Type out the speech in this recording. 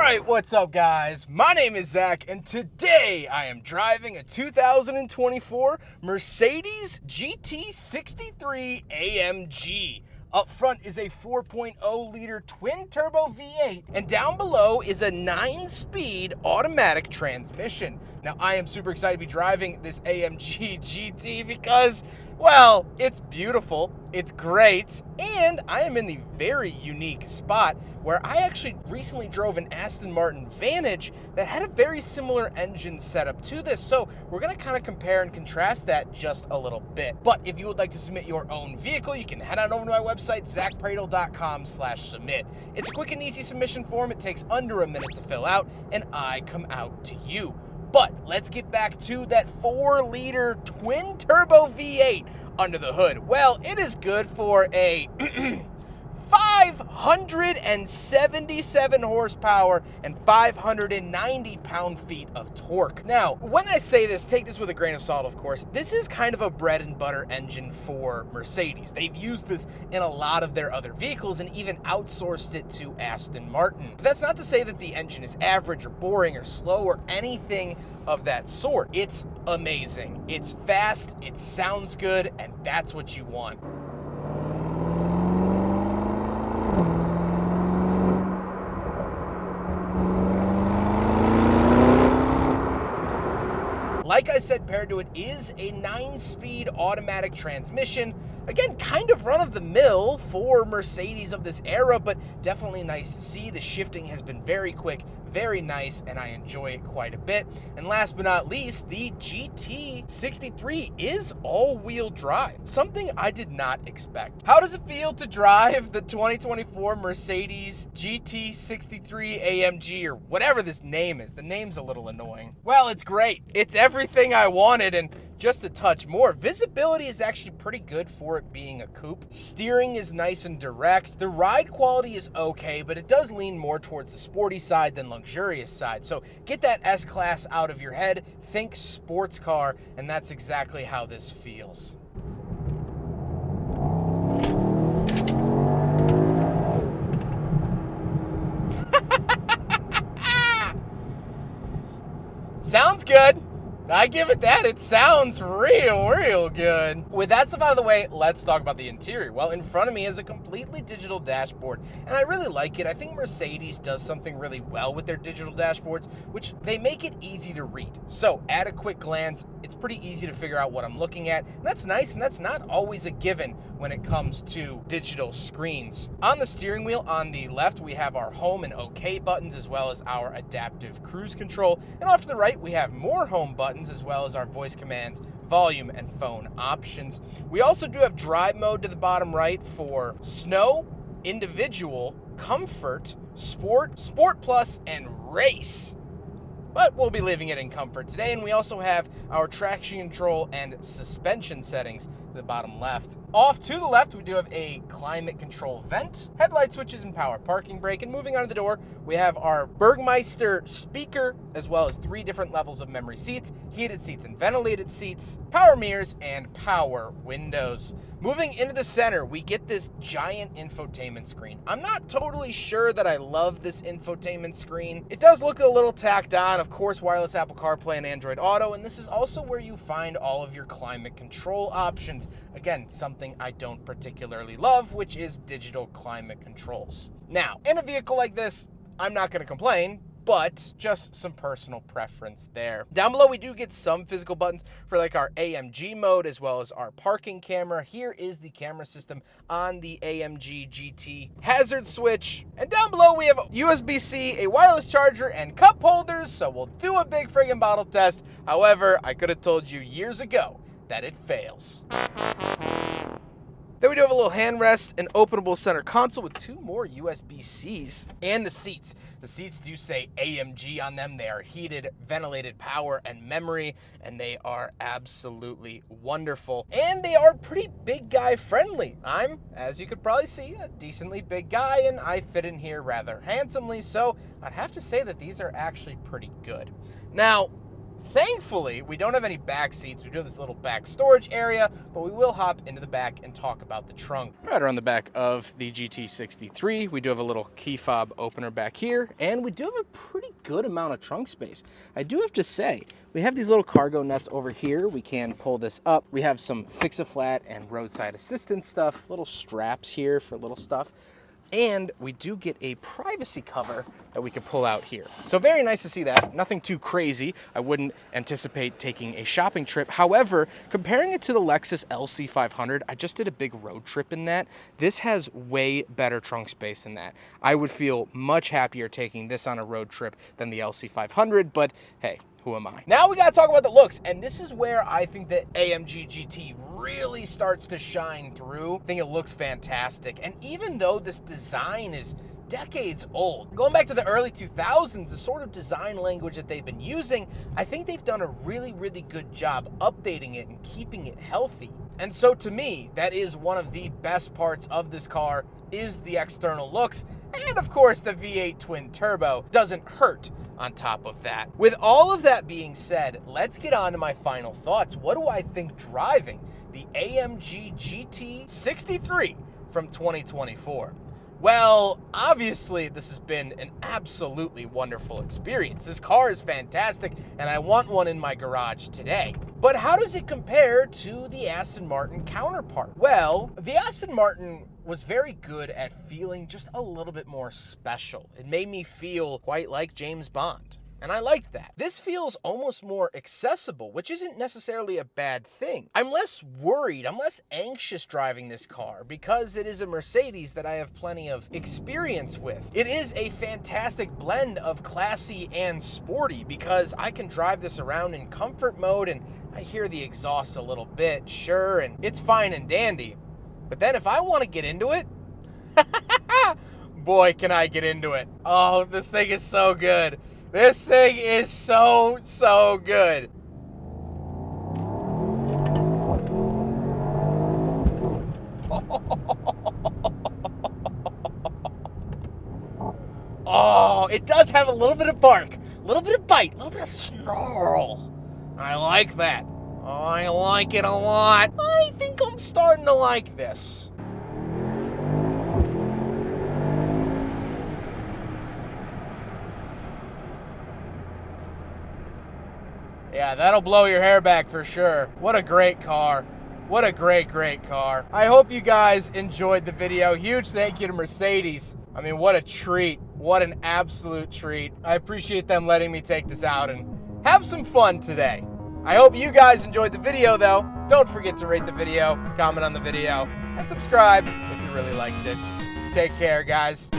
Alright, what's up guys? My name is Zach, and today I am driving a 2024 Mercedes GT63 AMG. Up front is a 4.0 liter twin turbo V8, and down below is a 9-speed automatic transmission. Now I am super excited to be driving this AMG GT because, well, it's beautiful, it's great, and I am in the very unique spot where I actually recently drove an Aston Martin Vantage that had a very similar engine setup to this, so we're gonna kind of compare and contrast that just a little bit. But if you would like to submit your own vehicle, you can head on over to my website, zackpradel.com/submit. It's a quick and easy submission form. It takes under a minute to fill out, and I come out to you. But let's get back to that 4-liter twin turbo V8 under the hood. Well, it is good for a 577 horsepower and 590 pound-feet of torque. Now, when I say this, take this with a grain of salt, of course. This is kind of a bread and butter engine for Mercedes. They've used this in a lot of their other vehicles and even outsourced it to Aston Martin. But that's not to say that the engine is average or boring or slow or anything of that sort. It's amazing. It's fast, it sounds good, and that's what you want. Like I said, paired to it is a 9-speed automatic transmission. Again, kind of run-of-the-mill for Mercedes of this era, but definitely nice to see. The shifting has been very quick, very nice, and I enjoy it quite a bit. And last but not least, the GT63 is all-wheel drive, something I did not expect. How does it feel to drive the 2024 Mercedes GT63 AMG, or whatever this name is? The name's a little annoying. Well, it's great. It's everything I wanted, and just a touch more. Visibility is actually pretty good for it being a coupe. Steering is nice and direct. The ride quality is okay, but it does lean more towards the sporty side than luxurious side. So get that S-Class out of your head, think sports car, and that's exactly how this feels. Sounds good. I give it that. It sounds real good. With that stuff out of the way, let's talk about the interior. Well, in front of me is a completely digital dashboard, and I really like it. I think Mercedes does something really well with their digital dashboards, which they make it easy to read. So at a quick glance, it's pretty easy to figure out what I'm looking at. And that's nice, and that's not always a given when it comes to digital screens. On the steering wheel on the left, we have our home and OK buttons, as well as our adaptive cruise control. And off to the right, we have more home buttons, as well as our voice commands, volume, and phone options. We also do have drive mode to the bottom right for snow, individual, comfort, sport plus, and race. But we'll be leaving it in comfort today, and we also have our traction control and suspension settings to the bottom left. Off to the left, we do have a climate control vent, headlight switches, and power parking brake. And moving on to the door, we have our Burgmeister speaker, as well as 3 different levels of memory seats, heated seats and ventilated seats, power mirrors, and power windows. Moving into the center, we get this giant infotainment screen. I'm not totally sure that I love this infotainment screen. It does look a little tacked on. Of course, wireless Apple CarPlay and Android Auto, and this is also where you find all of your climate control options. Again, something I don't particularly love, which is digital climate controls. Now, in a vehicle like this, I'm not going to complain, but just some personal preference there. Down below, we do get some physical buttons for like our AMG mode, as well as our parking camera. Here is the camera system on the AMG GT. Hazard switch. And down below, we have USB-C, a wireless charger, and cup holders, so we'll do a big friggin' bottle test. However, I could have told you years ago that it fails. Then we do have a little hand rest, an openable center console with 2 more USB-Cs, and the seats. The seats do say AMG on them. They are heated, ventilated, power, and memory, and they are absolutely wonderful. And they are pretty big guy friendly. I'm, as you could probably see, a decently big guy, and I fit in here rather handsomely, so I'd have to say that these are actually pretty good. Now, Thankfully, we don't have any back seats. We do have this little back storage area, but we will hop into the back and talk about the trunk. Right around the back of the GT63, we do have a little key fob opener back here, and we do have a pretty good amount of trunk space. I do have to say, we have these little cargo nuts over here. We can pull this up. We have some fix-a-flat and roadside assistance stuff, little straps here for little stuff. And we do get a privacy cover that we can pull out here. So very nice to see that. Nothing too crazy. I wouldn't anticipate taking a shopping trip. However, comparing it to the Lexus LC500, I just did a big road trip in that. This has way better trunk space than that. I would feel much happier taking this on a road trip than the LC500, but hey, who am I? Now we gotta talk about the looks, and this is where I think that AMG GT really starts to shine through. I think it looks fantastic, and even though this design is decades old, going back to the early 2000s, the sort of design language that they've been using, I think they've done a really, really good job updating it and keeping it healthy. And so to me, that is one of the best parts of this car, is the external looks. And of course, the V8 twin turbo doesn't hurt on top of that. With all of that being said, let's get on to my final thoughts. What do I think driving the AMG GT63 from 2024? Well, obviously, this has been an absolutely wonderful experience. This car is fantastic, and I want one in my garage today. But how does it compare to the Aston Martin counterpart? Well, the Aston Martin was very good at feeling just a little bit more special. It made me feel quite like James Bond. And I liked that. This feels almost more accessible, which isn't necessarily a bad thing. I'm less worried, I'm less anxious driving this car because it is a Mercedes that I have plenty of experience with. It is a fantastic blend of classy and sporty because I can drive this around in comfort mode, and I hear the exhaust a little bit, sure, and it's fine and dandy. But then if I want to get into it, boy, can I get into it. Oh, this thing is so good. This thing is so, so good. Oh, it does have a little bit of bark, a little bit of bite, a little bit of snarl. I like that. I like it a lot. I think I'm starting to like this. Yeah, that'll blow your hair back for sure. What a great car. What a great, great car. I hope you guys enjoyed the video. Huge thank you to Mercedes. I mean, what a treat. What an absolute treat. I appreciate them letting me take this out and have some fun today. I hope you guys enjoyed the video, though. Don't forget to rate the video, comment on the video, and subscribe if you really liked it. Take care, guys.